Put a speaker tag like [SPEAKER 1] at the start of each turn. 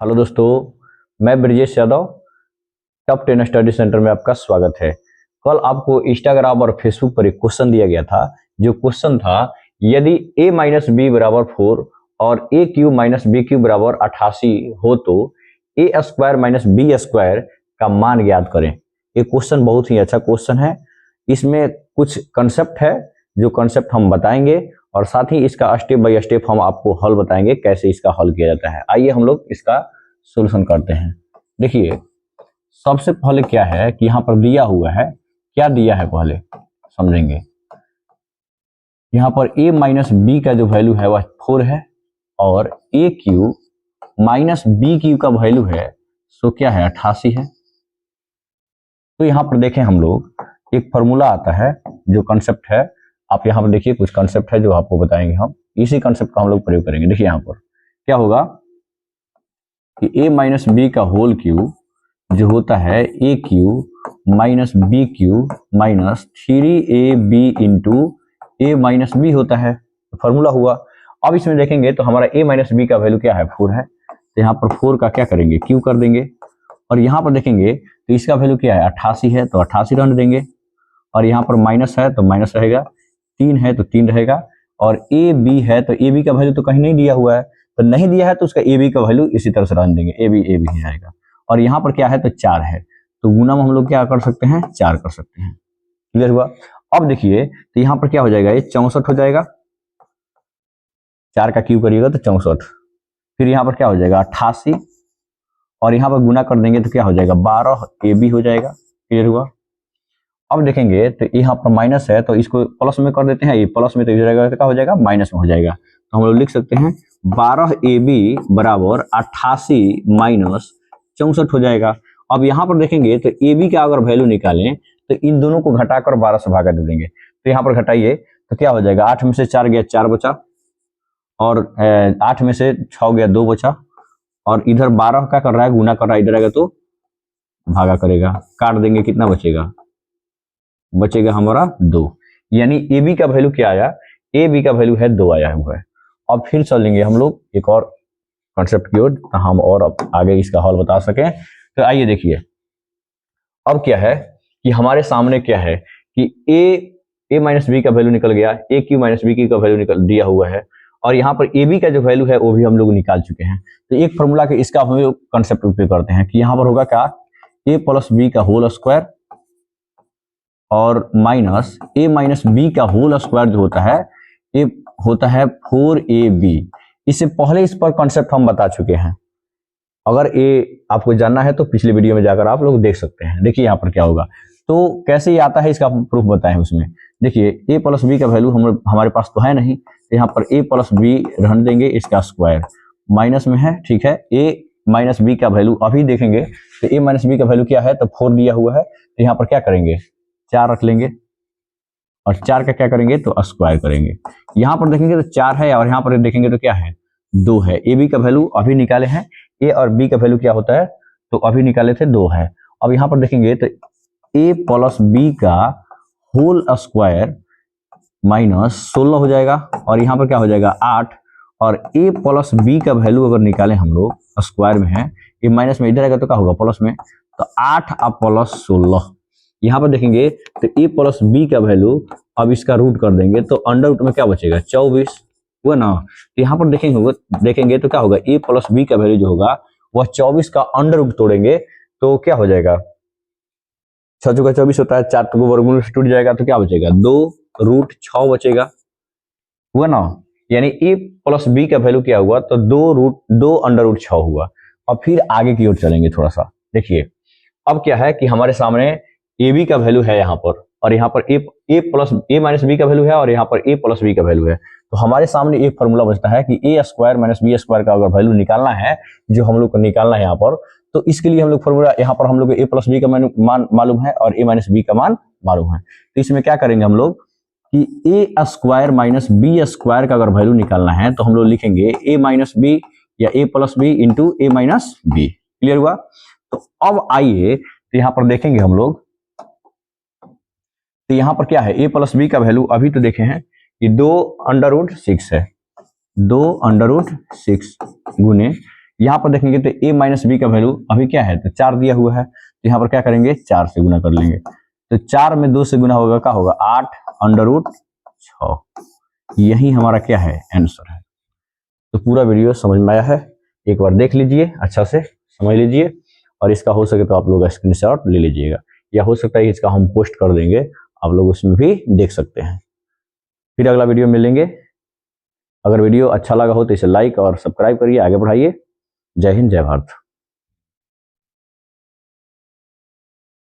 [SPEAKER 1] Hello दोस्तों, मैं Brajesh Yadav. Top 10 study centre में आपका स्वागत है। कल आपको इंस्टाग्राम और फेसबुक पर एक क्वेश्चन दिया गया था। जो क्वेश्चन था, यदि a माइनस बी बराबर 4 और a cube minus B cube बराबर 88 हो तो A square minus B square का मान ज्ञात करें। ये क्वेश्चन बहुत ही अच्छा क्वेश्चन है। इसमें कुछ कंसेप्ट है जो कंसेप्ट हम बताएंगे और साथ ही इसका स्टेप बाय स्टेप हम आपको हल बताएंगे कैसे इसका हल किया जाता है। आइए हम लोग इसका सॉल्यूशन करते हैं। देखिए, सबसे पहले क्या है कि यहाँ पर दिया हुआ है, क्या दिया है पहले समझेंगे। यहाँ पर a माइनस बी का जो वैल्यू है वह 4 है और a cube minus B cube का वैल्यू है सो क्या है 88 है। तो यहाँ पर देखें हम लोग, एक फॉर्मूला आता है जो कंसेप्ट है। आप यहाँ पर देखिए, कुछ कंसेप्ट है जो आपको बताएंगे। हम इसी कंसेप्ट का हम लोग प्रयोग करेंगे। देखिए यहाँ पर क्या होगा कि a माइनस बी का होल क्यूब जो होता है a cube minus B cube minus 3ab into A minus B होता है। फॉर्मूला हुआ। अब इसमें देखेंगे तो हमारा a माइनस बी का वैल्यू क्या है 4 है। तो यहाँ पर 4 का क्या करेंगे, क्यू कर देंगे। और यहाँ पर देखेंगे तो इसका वैल्यू क्या है 88 है, तो 88 रहने देंगे। और यहाँ पर माइनस है तो माइनस रहेगा, 3 है तो 3 रहेगा। और ए बी है तो ए बी का वैल्यू तो कहीं नहीं दिया हुआ है, तो नहीं दिया है तो उसका ए बी का वैल्यू इसी तरह से रहने देंगे, ए बी ही आएगा। और यहाँ पर क्या है तो 4 है, तो गुना में हम लोग क्या कर सकते हैं 4 कर सकते हैं। क्लियर हुआ। अब देखिए तो यहाँ पर क्या हो जाएगा, ये 64 हो जाएगा। 4 का क्यूब करिएगा तो 64। फिर यहाँ पर क्या हो जाएगा 88 और यहाँ पर गुना कर देंगे तो क्या हो जाएगा 12 ए बी हो जाएगा। क्लियर हुआ। अब देखेंगे तो यहाँ पर माइनस है तो इसको प्लस में कर देते हैं, ये प्लस में तो जाएगा तो क्या हो जाएगा माइनस में हो जाएगा। तो हम लोग लिख सकते हैं 12 ए बी बराबर 88 माइनस 64 हो जाएगा। अब यहाँ पर देखेंगे तो ए बी का अगर वैल्यू निकालें तो इन दोनों को घटाकर 12 से भागा दे देंगे। तो यहाँ पर घटाइए तो क्या हो जाएगा, 8 में से 4 गया 4 बचा, और 8 में से 6 गया 2 बचा, और इधर 12 क्या कर रहा है गुना कर रहा है, इधर आएगा तो भागा करेगा, काट देंगे, कितना बचेगा, बचेगा हमारा 2। यानी ए बी का वैल्यू क्या आया, ए बी का वैल्यू है 2 आया हुआ है। अब फिर चलेंगे हम लोग एक और कॉन्सेप्ट की ओर, हम और आगे इसका हल बता सकें। तो आइए देखिए, अब क्या है कि हमारे सामने क्या है कि ए माइनस बी का वैल्यू निकल गया, ए क्यू माइनस बी क्यू का वैल्यू निकल दिया हुआ है, और यहाँ पर ए बी का जो वैल्यू है वो भी हम लोग निकाल चुके हैं। तो एक फॉर्मूला के इसका हम लोग कंसेप्ट उपयोग करते हैं कि यहाँ पर होगा क्या, ए प्लस बी का होल स्क्वायर और माइनस ए माइनस बी का होल स्क्वायर जो होता है ये होता है 4ab। इससे पहले इस पर कॉन्सेप्ट हम बता चुके हैं। अगर ये आपको जानना है तो पिछले वीडियो में जाकर आप लोग देख सकते हैं। देखिए यहाँ पर क्या होगा, तो कैसे ये आता है इसका प्रूफ बताएं उसमें। देखिए ए प्लस बी का वैल्यू हमारे पास तो है नहीं, तो यहाँ पर ए प्लस बी रहने देंगे, इसका स्क्वायर माइनस में है, ठीक है। ए माइनस बी का वैल्यू अभी देखेंगे तो ए माइनस बी का वैल्यू क्या है तो 4 दिया हुआ है, तो यहाँ पर क्या करेंगे 4 रख लेंगे और 4 का क्या करेंगे तो स्क्वायर करेंगे। यहाँ पर देखेंगे तो 4 है और यहाँ पर देखेंगे तो क्या है 2 है। ए बी का वैल्यू अभी निकाले हैं, ए और बी का वैल्यू क्या होता है तो अभी निकाले थे 2 है। अब यहाँ पर देखेंगे तो ए प्लस बी का होल स्क्वायर माइनस 16 हो जाएगा, और यहाँ पर क्या हो जाएगा 8, और ए प्लस बी का वैल्यू अगर निकालें हम लोग स्क्वायर में है, ये माइनस में इधर आएगा तो क्या होगा प्लस में, तो 8 और प्लस 16। यहाँ पर देखेंगे तो ए प्लस बी का वैल्यू अब इसका रूट कर देंगे तो अंडर रूट में क्या बचेगा 24 हुआ ना। तो यहाँ पर देखेंगे तो क्या होगा ए प्लस बी का वैल्यू जो होगा वह 24 का अंडर रूट तोड़ेंगे तो क्या हो जाएगा 6 चौका 24 होता है, 4 को वर्गमूल से टूट जाएगा तो क्या बचेगा 2 रूट 6 बचेगा हुआ ना। यानी ए प्लस बी का वैल्यू क्या हुआ तो 2 अंडर रूट 6 हुआ। अब फिर आगे की ओर चलेंगे थोड़ा सा। देखिए अब क्या है कि हमारे सामने ए बी का वैल्यू है यहाँ पर, और यहाँ पर ए माइनस बी का वैल्यू है, और यहाँ पर ए प्लस बी का वैल्यू है। तो हमारे सामने एक फॉर्मूला बचता है कि ए स्क्वायर माइनस बी स्क्वायर का अगर वैल्यू निकालना है, जो हम लोग को निकालना है यहाँ पर, तो इसके लिए हम लोग फॉर्मूला यहाँ पर हम लोग ए प्लस बी का मान मालूम है और ए माइनस बी का मान मालूम है। तो इसमें क्या करेंगे हम लोग कि ए स्क्वायर माइनस बी स्क्वायर का अगर वैल्यू निकालना है तो हम लोग लिखेंगे ए माइनस बी या ए plus B into A minus B. Clear हुआ। तो अब आइए तो यहाँ पर देखेंगे हम लोग, तो यहाँ पर क्या है ए प्लस बी का वैल्यू अभी तो देखे हैं कि 2 अंडर रूट 6 है, 2 अंडर रूट 6 गुने यहाँ पर देखेंगे तो a माइनस बी का वैल्यू अभी क्या है, तो 4 दिया हुआ है, तो यहाँ पर क्या करेंगे 4 से गुना कर लेंगे, तो 4 में 2 से गुना होगा, क्या होगा 8 अंडर रूट 6। यही हमारा क्या है, आंसर है। तो पूरा वीडियो समझ में आया है, एक बार देख लीजिए, अच्छा से समझ लीजिए, और इसका हो सके तो आप लोग स्क्रीनशॉट ले लीजिएगा, या हो सकता है इसका हम पोस्ट कर देंगे, आप लोग उसमें भी देख सकते हैं। फिर अगला वीडियो मिलेंगे। अगर वीडियो अच्छा लगा हो तो इसे लाइक और सब्सक्राइब करिए, आगे बढ़ाइए। जय हिंद, जय भारत।